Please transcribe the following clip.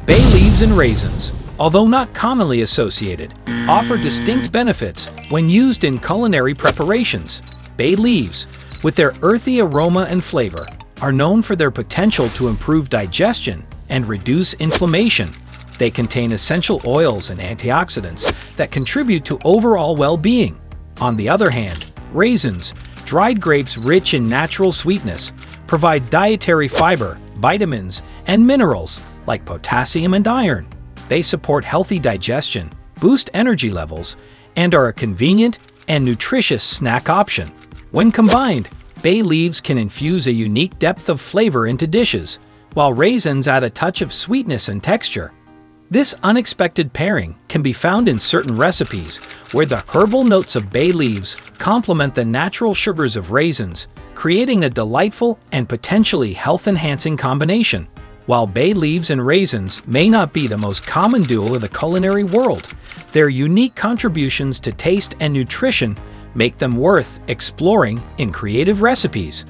Bay leaves and raisins, although not commonly associated, offer distinct benefits when used in culinary preparations. Bay leaves, with their earthy aroma and flavor, are known for their potential to improve digestion and reduce inflammation. They contain essential oils and antioxidants that contribute to overall well-being. On the other hand, raisins, dried grapes rich in natural sweetness, provide dietary fiber, vitamins, and minerals like potassium and iron. They support healthy digestion, boost energy levels, and are a convenient and nutritious snack option. When combined, bay leaves can infuse a unique depth of flavor into dishes, while raisins add a touch of sweetness and texture. This unexpected pairing can be found in certain recipes where the herbal notes of bay leaves complement the natural sugars of raisins, creating a delightful and potentially health-enhancing combination. While bay leaves and raisins may not be the most common duo in the culinary world, their unique contributions to taste and nutrition make them worth exploring in creative recipes.